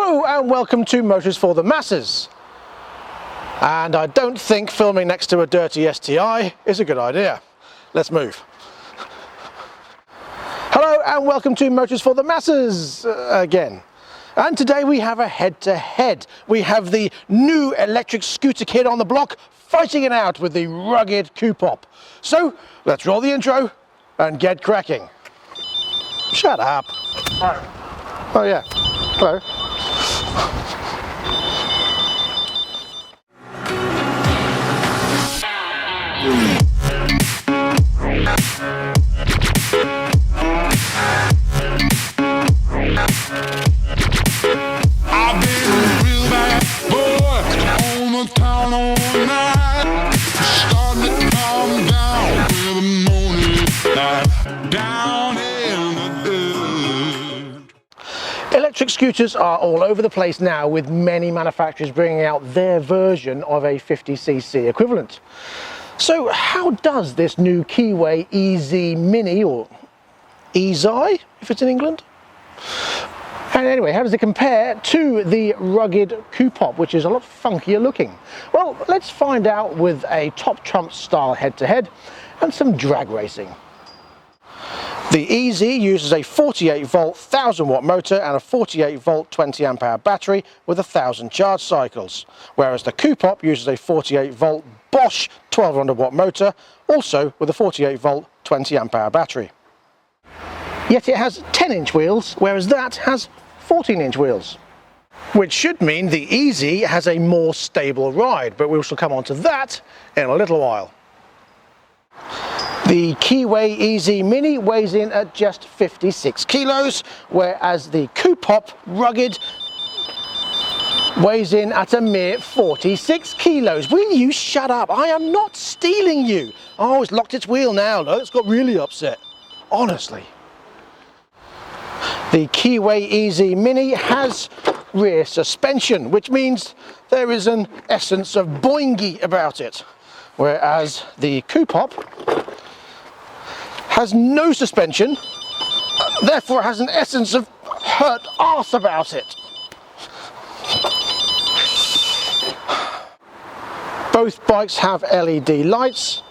Hello and welcome to Motors for the Masses. And I don't think filming next to a dirty STI is a good idea. Let's move. Hello and welcome to Motors for the Masses again. And today we have a head-to-head. We have the new electric scooter kid on the block fighting it out with the rugged Coopop. So let's roll the intro and get cracking. Shut up. Hi. Oh yeah. Hello. Electric scooters are all over the place now, with many manufacturers bringing out their version of a 50cc equivalent. So how does this new Keeway E-zi Mini, or E-zi if it's in England? And anyway, how does it compare to the rugged Coopop, which is a lot funkier looking? Well, let's find out with a top trump style head-to-head and some drag racing. The E-zi uses a 48 volt 1000 watt motor and a 48 volt 20 amp hour battery with 1000 charge cycles, whereas the Coopop uses a 48 volt Bosch 1200 watt motor, also with a 48 volt 20 amp hour battery. Yet it has 10-inch wheels, whereas that has 14-inch wheels, which should mean the E-zi has a more stable ride, but we shall come on to that in a little while. The Keeway E-zi Mini weighs in at just 56 kilos, whereas the Coopop Rugged weighs in at a mere 46 kilos. Will you shut up? I am not stealing you. Oh, it's locked its wheel now. Look, it's got really upset. Honestly. The Keeway E-zi Mini has rear suspension, which means there is an essence of boingy about it, whereas the Coopop has no suspension, therefore has an essence of hurt arse about it. Both bikes have LED lights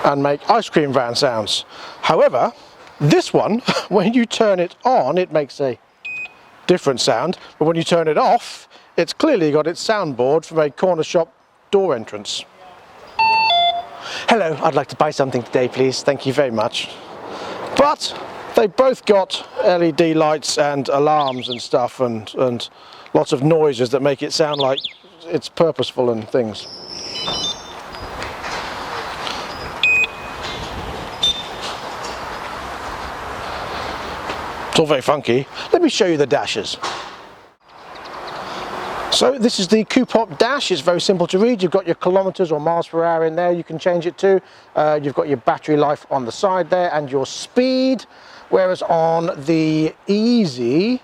and make ice cream van sounds. However, this one, when you turn it on, it makes a different sound, but when you turn it off, it's clearly got its soundboard from a corner shop door entrance. Hello, I'd like to buy something today, please. Thank you very much. But they both got LED lights and alarms and stuff, and lots of noises that make it sound like it's purposeful and things. It's all very funky. Let me show you the dashes. So this is the Coopop dash. It's very simple to read. You've got your kilometers or miles per hour in there you can change it to. You've got your battery life on the side there and your speed, whereas on the E-zi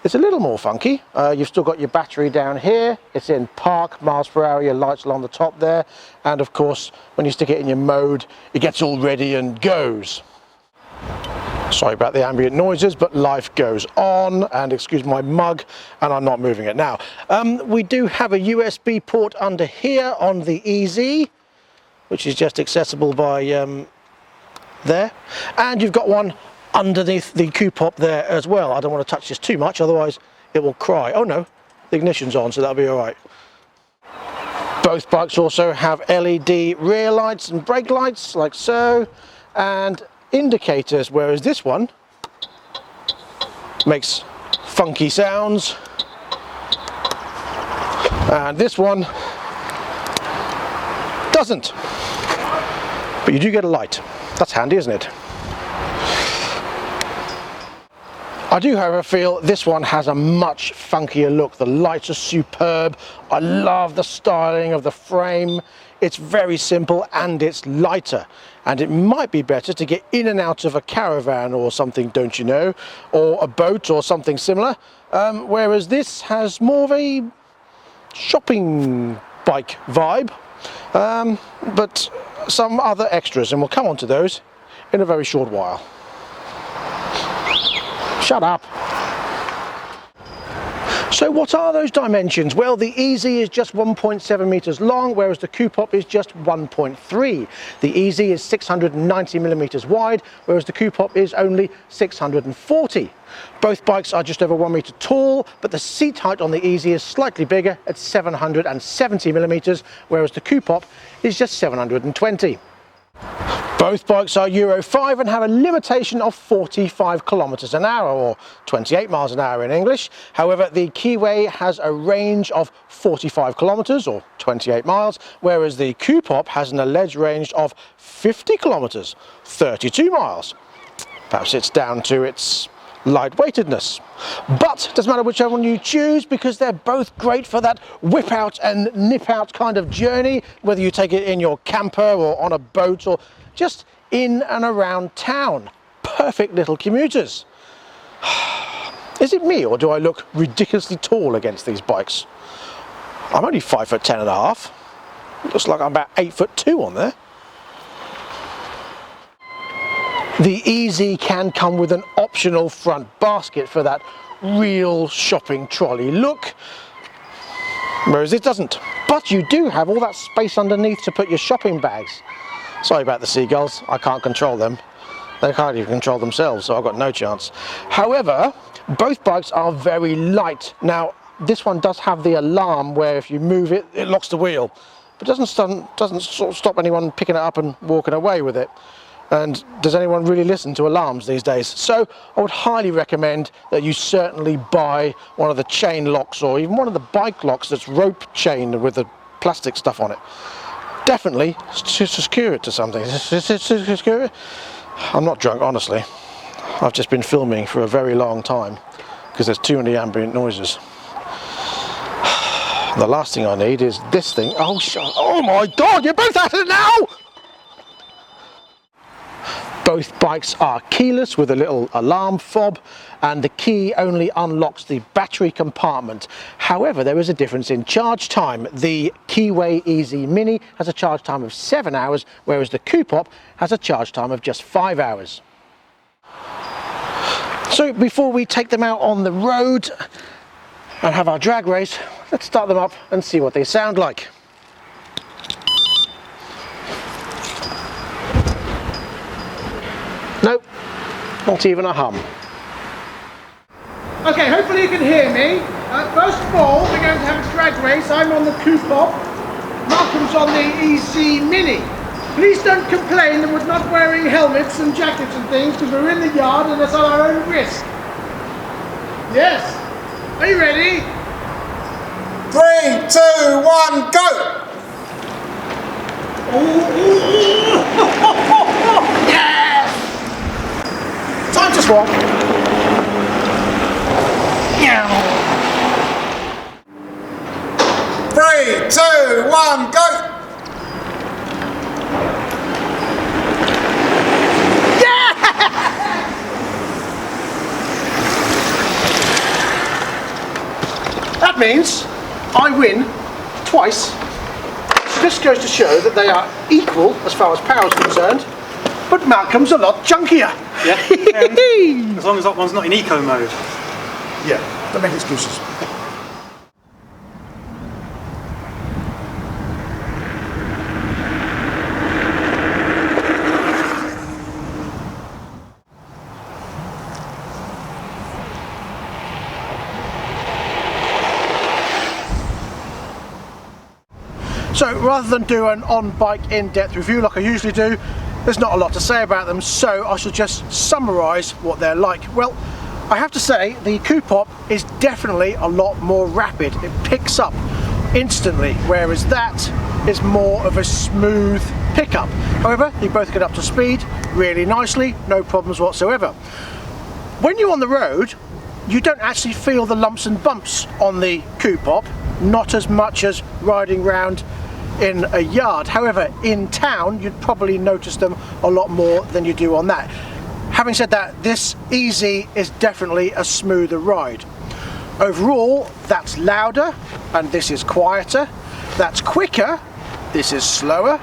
it's a little more funky. You've still got your battery down here. It's in park, miles per hour, your lights along the top there, and of course when you stick it in your mode it gets all ready and goes. Sorry about the ambient noises, but life goes on, and excuse my mug, and I'm not moving it now. We do have a USB port under here on the E-zi, which is just accessible by there, and you've got one underneath the Coopop there as well. I don't want to touch this too much, otherwise it will cry. Oh no, the ignition's on, so that'll be all right. Both bikes also have LED rear lights and brake lights, like so, and indicators, whereas this one makes funky sounds and this one doesn't, but you do get a light. That's handy, isn't it? I do, however, feel this one has a much funkier look. The lights are superb. I love the styling of the frame. It's very simple and it's lighter, and it might be better to get in and out of a caravan or something, don't you know, or a boat or something similar, whereas this has more of a shopping bike vibe, but some other extras, and we'll come on to those in a very short while. Shut up. So what are those dimensions? Well, the E-zi is just 1.7 meters long, whereas the Coopop is just 1.3. The E-zi is 690 millimeters wide, whereas the Coopop is only 640. Both bikes are just over 1 meter tall, but the seat height on the E-zi is slightly bigger at 770 millimeters, whereas the Coopop is just 720. Both bikes are Euro 5 and have a limitation of 45 kilometers an hour, or 28 miles an hour in English. However, the Keeway has a range of 45 kilometers, or 28 miles, whereas the Coopop has an alleged range of 50 kilometers, 32 miles. Perhaps it's down to its lightweightedness. But it doesn't matter whichever one you choose, because they're both great for that whip out and nip out kind of journey, whether you take it in your camper or on a boat or just in and around town. Perfect little commuters. Is it me, or do I look ridiculously tall against these bikes? I'm only 5'10" and a half. Looks like I'm about 8'2" on there. The E-zi can come with an optional front basket for that real shopping trolley look, whereas it doesn't. But you do have all that space underneath to put your shopping bags. Sorry about the seagulls, I can't control them. They can't even control themselves, so I've got no chance. However, both bikes are very light. Now, this one does have the alarm where if you move it, it locks the wheel. But it doesn't sort of stop anyone picking it up and walking away with it. And does anyone really listen to alarms these days? So I would highly recommend that you certainly buy one of the chain locks, or even one of the bike locks that's rope chained with the plastic stuff on it. Definitely to secure it to something. Secure it? I'm not drunk, honestly. I've just been filming for a very long time because there's too many ambient noises. The last thing I need is this thing. Oh my God, you're both at it now! Both bikes are keyless with a little alarm fob, and the key only unlocks the battery compartment. However, there is a difference in charge time. The Keeway E-zi Mini has a charge time of 7 hours, whereas the Coopop has a charge time of just 5 hours. So before we take them out on the road and have our drag race, let's start them up and see what they sound like. Nope, not even a hum. Okay, hopefully you can hear me. First of all, we're going to have a drag race. I'm on the Coopop, Malcolm's on the E-zi Mini. Please don't complain that we're not wearing helmets and jackets and things, because we're in the yard and it's at our own risk. Yes. Are you ready? 3, 2, 1, go! Yes! Time to swap. Yeah. 3, 2, 1, go! Yeah! That means I win twice. This goes to show that they are equal as far as power is concerned, but Malcolm's a lot junkier. Yeah, as long as that one's not in eco mode. Yeah, don't make excuses. So rather than do an on-bike in-depth review like I usually do, there's not a lot to say about them, so I shall just summarise what they're like. Well, I have to say the Coopop is definitely a lot more rapid. It picks up instantly, whereas that is more of a smooth pickup. However, you both get up to speed really nicely, no problems whatsoever. When you're on the road, you don't actually feel the lumps and bumps on the Coopop, not as much as riding round in a yard. However, in town you'd probably notice them a lot more than you do on that. Having said that, this E-zi is definitely a smoother ride. Overall, that's louder and this is quieter. That's quicker, this is slower.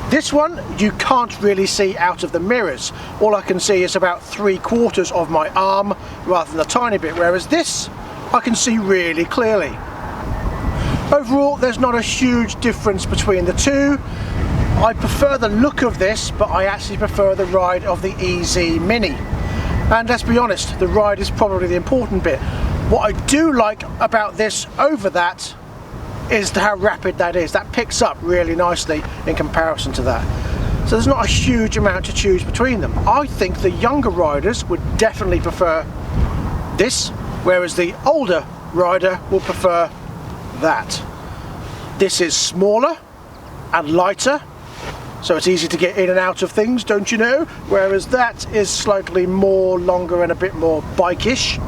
This one you can't really see out of the mirrors. All I can see is about 3/4 of my arm rather than a tiny bit, whereas this I can see really clearly. Overall, there's not a huge difference between the two. I prefer the look of this, but I actually prefer the ride of the E-zi Mini. And let's be honest, the ride is probably the important bit. What I do like about this over that is how rapid that is. That picks up really nicely in comparison to that. So there's not a huge amount to choose between them. I think the younger riders would definitely prefer this, whereas the older rider will prefer that. This is smaller and lighter, so it's easy to get in and out of things, don't you know? Whereas that is slightly more longer and a bit more bike-ish.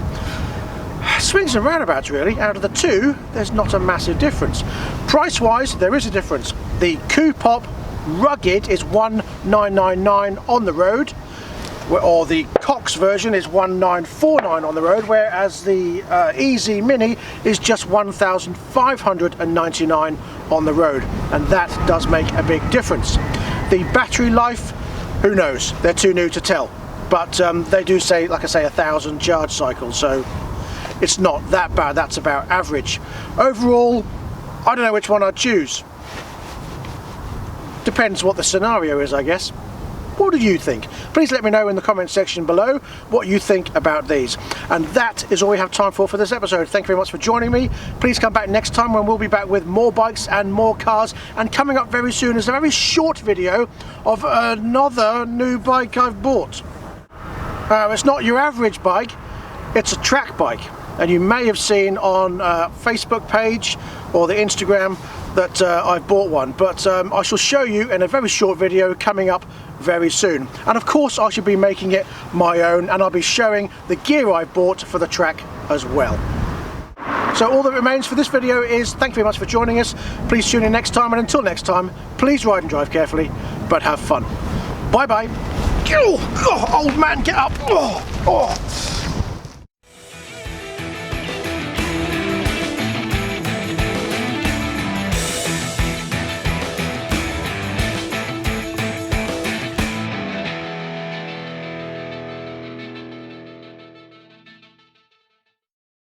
Swings and roundabouts really, out of the two, there's not a massive difference. Price-wise, there is a difference. The Coopop Rugged is $1,999 on the road, or the Cox version is $1,949 on the road, whereas the E-zi Mini is just $1,599 on the road, and that does make a big difference. The battery life, who knows, they're too new to tell, but they do say, like I say, 1,000 charge cycles, so it's not that bad. That's about average. Overall, I don't know which one I'd choose. Depends what the scenario is, I guess. What do you think? Please let me know in the comment section below what you think about these. And that is all we have time for this episode. Thank you very much for joining me. Please come back next time when we'll be back with more bikes and more cars. And coming up very soon is a very short video of another new bike I've bought. It's not your average bike, it's a track bike. And you may have seen on Facebook page or the Instagram that I've bought one, but I shall show you in a very short video coming up very soon. And of course I shall be making it my own, and I'll be showing the gear I bought for the track as well. So all that remains for this video is thank you very much for joining us. Please tune in next time, and until next time, please ride and drive carefully, but have fun. Bye bye. Oh, old man, get up. Oh.